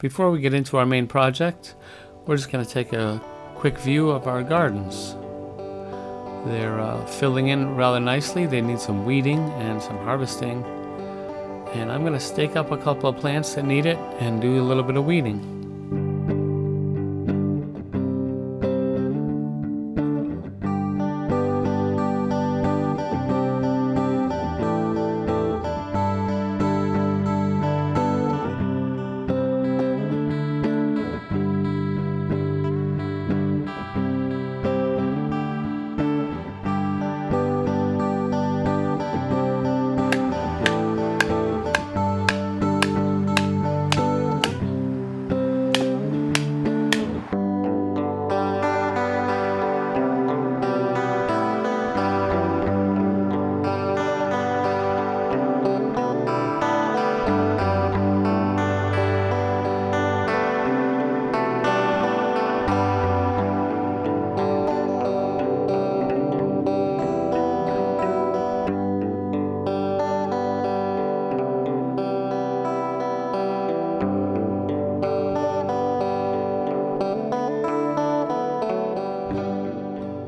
Before we get into our main project, we're just going to take a quick view of our gardens. They're filling in rather nicely. They need some weeding and some harvesting. And I'm going to stake up a couple of plants that need it and do a little bit of weeding.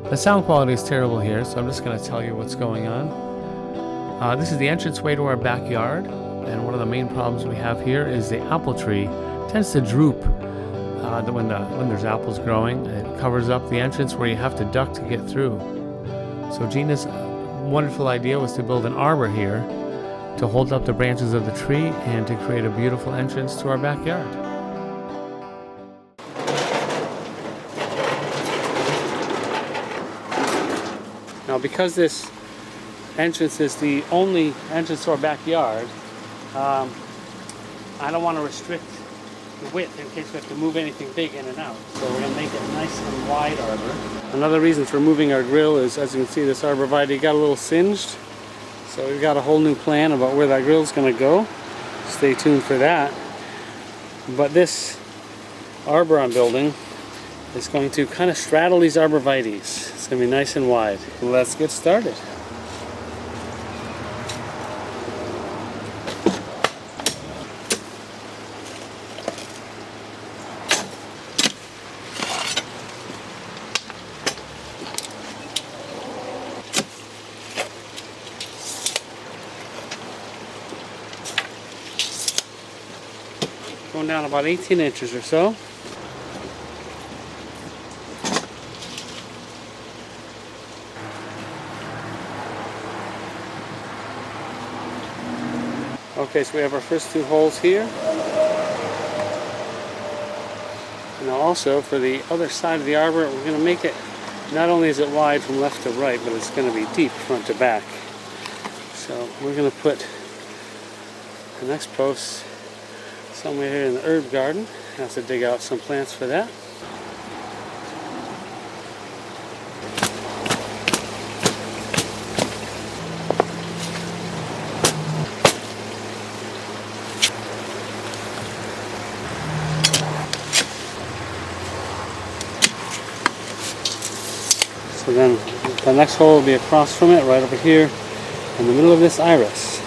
The sound quality is terrible here, so I'm just going to tell you what's going on. This is the entranceway to our backyard, and one of the main problems we have here is the apple tree tends to droop when there's apples growing. It covers up the entrance where you have to duck to get through. So Gina's wonderful idea was to build an arbor here to hold up the branches of the tree and to create a beautiful entrance to our backyard. Now, because this entrance is the only entrance to our backyard, I don't want to restrict the width in case we have to move anything big in and out. So we're going to make it a nice and wide arbor. Another reason for moving our grill is, as you can see, this arborvitae got a little singed. So we've got a whole new plan about where that grill is going to go. Stay tuned for that. But this arbor I'm building is going to kind of straddle these arborvitaes. It's going to be nice and wide. Let's get started. Going down about 18 inches or so. Okay, so we have our first two holes here. Now also, for the other side of the arbor, we're going to make it, not only is it wide from left to right, but it's going to be deep front to back. So we're going to put the next post somewhere here in the herb garden. I have to dig out some plants for that. So then the next hole will be across from it, right over here in the middle of this iris.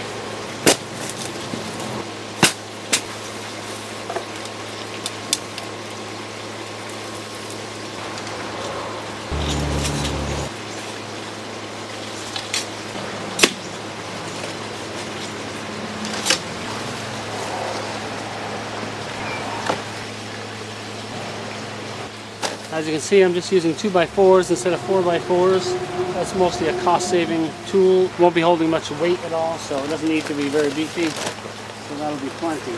As you can see, I'm just using 2x4s instead of 4x4s. That's mostly a cost-saving tool. Won't be holding much weight at all, so it doesn't need to be very beefy. So that'll be plenty.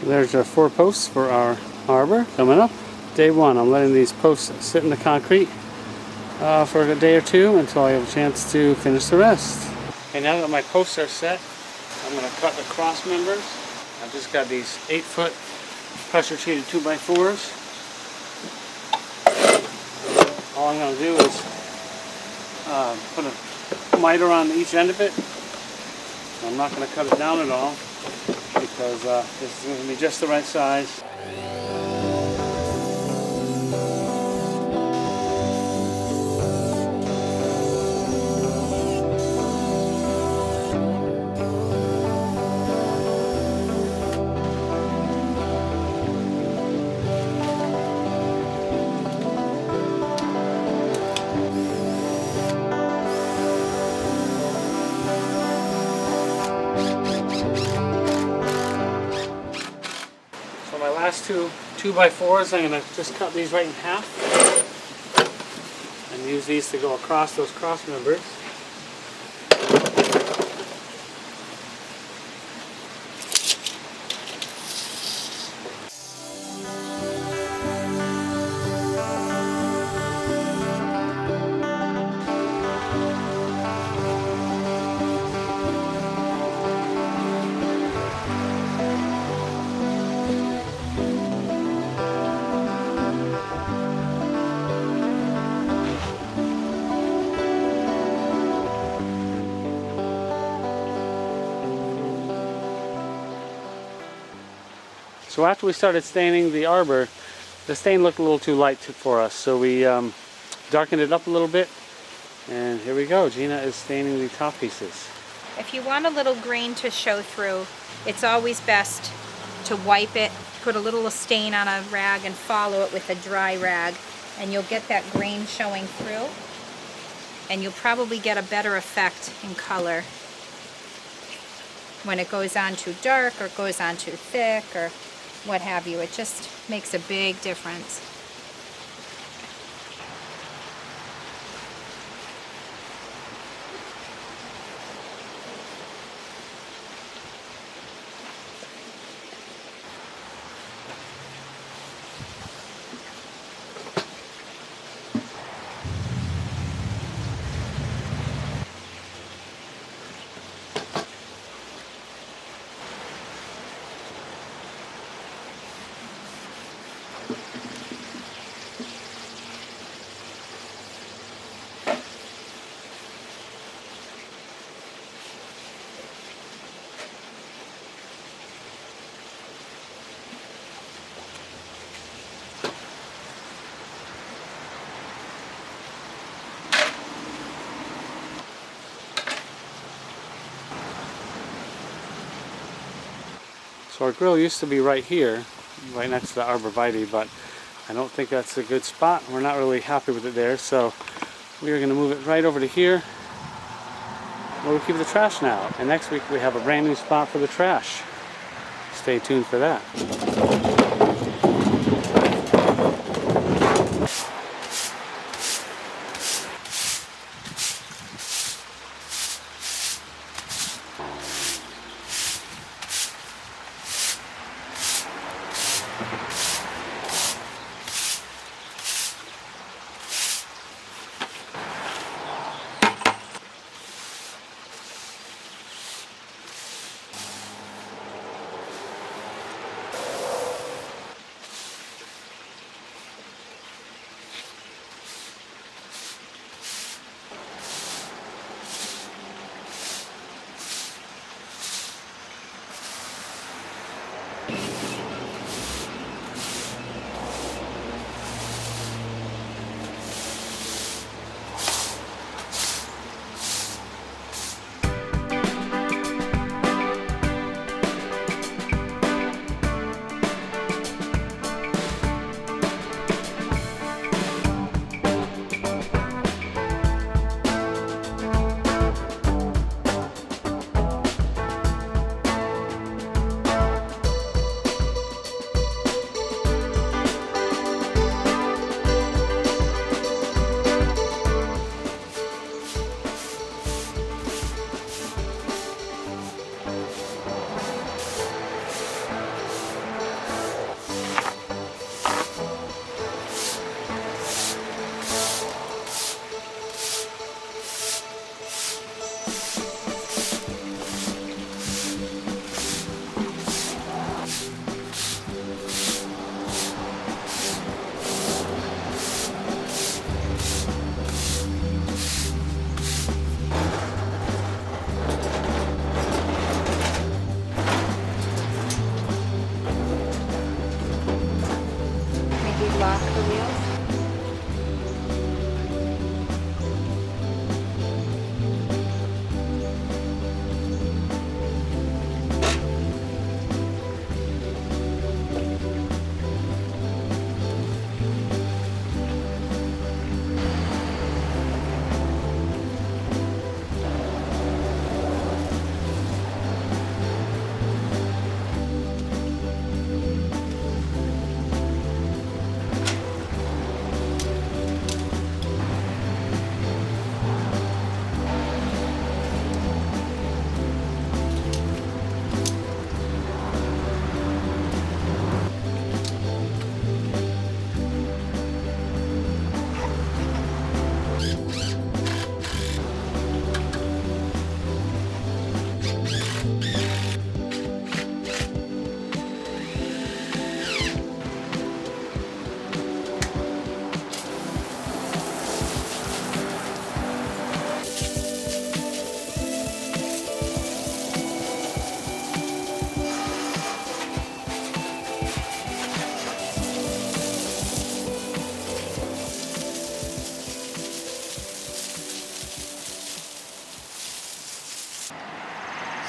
There's our 4 posts for our arbor coming up. Day 1, I'm letting these posts sit in the concrete for a day or 2 until I have a chance to finish the rest. And now that my posts are set, I'm going to cut the cross members. I've just got these 8-foot pressure treated 2x4s. All I'm going to do is put a miter on each end of it. I'm not going to cut it down at all because this is going to be just the right size. My last 2x4s, I'm going to just cut these right in half and use these to go across those cross members. So after we started staining the arbor, the stain looked a little too light for us, so we darkened it up a little bit, and here we go. Gina is staining the top pieces. If you want a little grain to show through, it's always best to wipe it, put a little stain on a rag and follow it with a dry rag, and you'll get that grain showing through, and you'll probably get a better effect in color when it goes on too dark or goes on too thick or what have you. It just makes a big difference. So our grill used to be right here, right next to the arborvitae, but I don't think that's a good spot. We're not really happy with it there, so we are going to move it right over to here where we keep the trash now. And next week we have a brand new spot for the trash. Stay tuned for that. the wheels.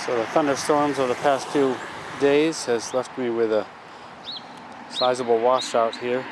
So the thunderstorms of the past few days has left me with a sizable washout here.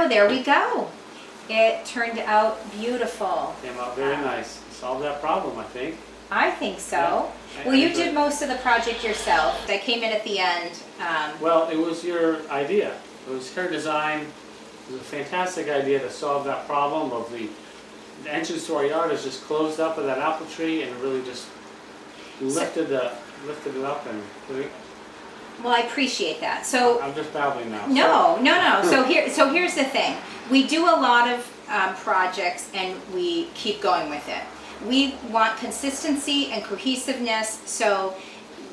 there we go. It turned out beautiful. Came out very nice. Solved that problem, I think. I think so. Yeah, Well, you did most of the project yourself. I came in at the end. Well, it was your idea. It was her design. It was a fantastic idea to solve that problem of the entrance to our yard is just closed up with that apple tree, and it really just lifted it up and. Well, I appreciate that. So I'm just babbling now. No. So here's the thing. We do a lot of projects, and we keep going with it. We want consistency and cohesiveness, so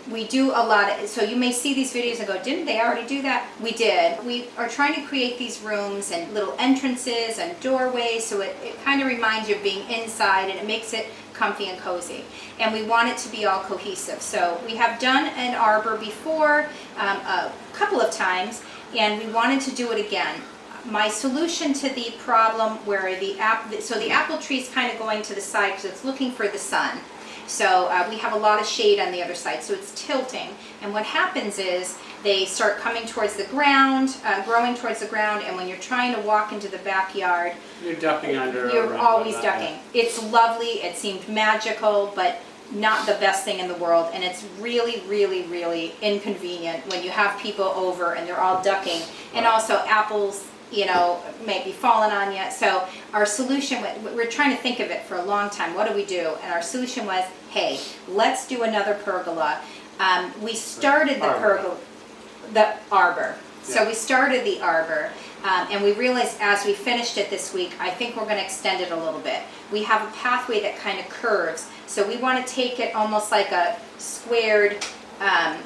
we do a lot of, so you may see these videos and go, didn't they already do that? We did. We are trying to create these rooms and little entrances and doorways, so it kind of reminds you of being inside, and it makes it comfy and cozy. And we want it to be all cohesive. So we have done an arbor before a couple of times, and we wanted to do it again. My solution to the problem where the apple tree is kind of going to the side because it's looking for the sun. So we have a lot of shade on the other side, so it's tilting. And what happens is they start coming towards the ground, growing towards the ground, and when you're trying to walk into the backyard, you're ducking under. You're always ducking. It's lovely. It seemed magical, but not the best thing in the world. And it's really, really, really inconvenient when you have people over and they're all ducking, and also apples, you know, may be falling on you. So our solution, we're trying to think of it for a long time. What do we do? And our solution was, hey, let's do another pergola. We started the pergola, the arbor. So we started the arbor, and we realized as we finished it this week, I think we're going to extend it a little bit. We have a pathway that kind of curves, so we want to take it almost like a squared,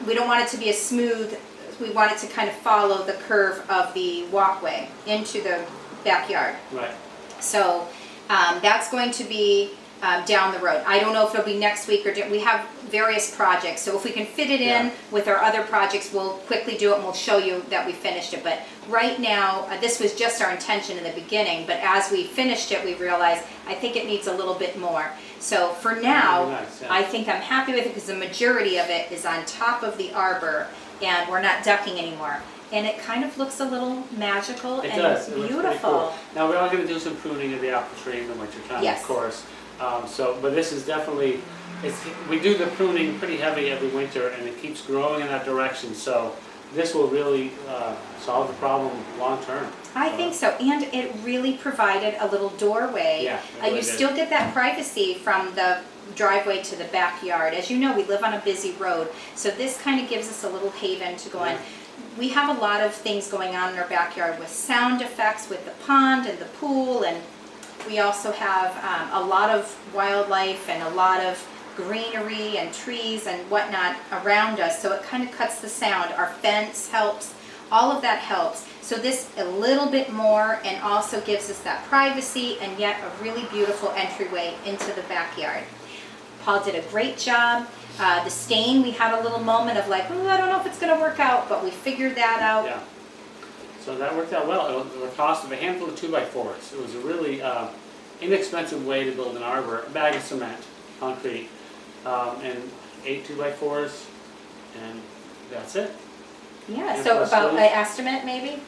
we don't want it to be a smooth, we want it to kind of follow the curve of the walkway into the backyard. Right. So that's going to be down the road. I don't know if it'll be next week or we have various projects. So if we can fit it in with our other projects, we'll quickly do it and we'll show you that we finished it. But right now, this was just our intention in the beginning, but as we finished it, we realized I think it needs a little bit more. So for now, nice, I think I'm happy with it because the majority of it is on top of the arbor and we're not ducking anymore. And it kind of looks a little magical and does. beautiful. It looks cool. Now we are going to do some pruning of the apple tree in the wintertime, of course. But this is definitely, we do the pruning pretty heavy every winter, and it keeps growing in that direction. So this will really solve the problem long term. I think so, and it really provided a little doorway. Yeah, it really you did. still get that privacy from the driveway to the backyard. As you know, we live on a busy road, so this kind of gives us a little haven to go in. We have a lot of things going on in our backyard with sound effects, with the pond and the pool, and we also have a lot of wildlife and a lot of greenery and trees and whatnot around us, so it kind of cuts the sound. Our fence helps, all of that helps. So this a little bit more and also gives us that privacy and yet a really beautiful entryway into the backyard. Paul did a great job. The stain, we had a little moment of like, I don't know if it's going to work out, but we figured that out. Yeah. So that worked out well. It was a cost of a handful of 2x4s. It was a really inexpensive way to build an arbor. A bag of cement, concrete, and 8 2x4s, and that's it. Yeah, And so plus about those- an estimate maybe?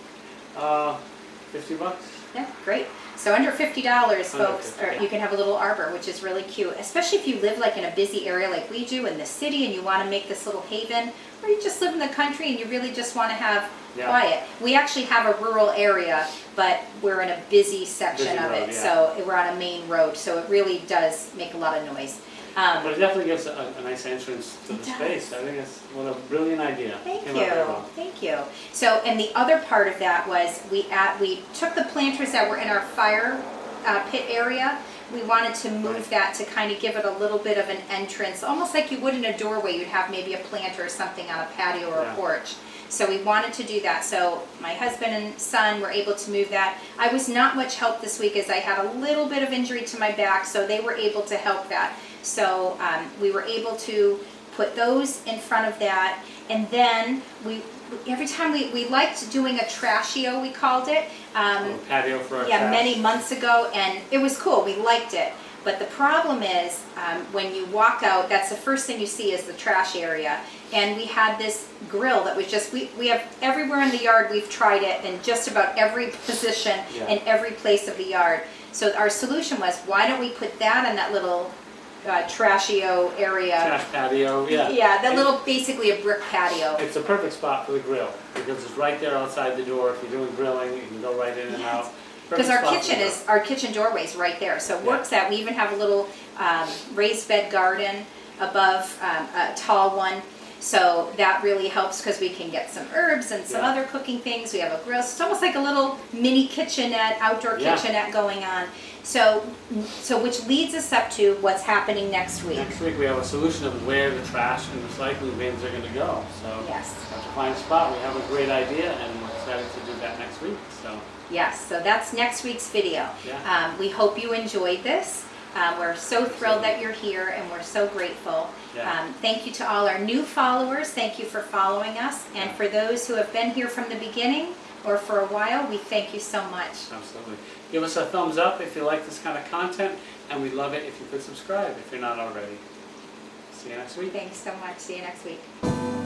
$50. Yeah, great. So under $50, folks, 50, or yeah. you can have a little arbor, which is really cute, especially if you live like in a busy area like we do in the city and you want to make this little haven, or you just live in the country and you really just want to have quiet. We actually have a rural area, but we're in a busy section of it, so we're on a main road, so it really does make a lot of noise. But it definitely gives a nice entrance to the space. I think it's a brilliant idea. Thank Came out very you, well. thank you. So, and the other part of that was we took the planters that were in our fire pit area. We wanted to move that to kind of give it a little bit of an entrance, almost like you would in a doorway. You'd have maybe a planter or something on a patio or a porch. So we wanted to do that. So my husband and son were able to move that. I was not much help this week as I had a little bit of injury to my back, so they were able to help that. So we were able to put those in front of that, and then every time we liked doing a trashio, we called it. Patio for our yeah, trash. many months ago, and it was cool. We liked it. But the problem is, when you walk out, that's the first thing you see is the trash area. And we had this grill that was just, we have everywhere in the yard, we've tried it in just about every position in every place of the yard. So our solution was, why don't we put that in that little trashio area? Trash patio, yeah. Yeah, that little, basically a brick patio. It's a perfect spot for the grill because it's right there outside the door. If you're doing grilling, you can go right in and out. Because our kitchen doorway is right there, so it works out. We even have a little raised bed garden above a tall one, so that really helps because we can get some herbs and some other cooking things. We have a grill, so it's almost like a little mini kitchenette, outdoor kitchenette going on. So which leads us up to what's happening next week. Next week we have a solution of where the trash and recycling bins are going to go. So yes, we have to find a spot. We have a great idea, and we're excited to do that next week. So. Yes, so that's next week's video. Yeah. We hope you enjoyed this. We're so thrilled that you're here, and we're so grateful. Yeah. Thank you to all our new followers. Thank you for following us. And for those who have been here from the beginning or for a while, we thank you so much. Absolutely. Give us a thumbs up if you like this kind of content, and we'd love it if you could subscribe if you're not already. See you next week. Thanks so much. See you next week.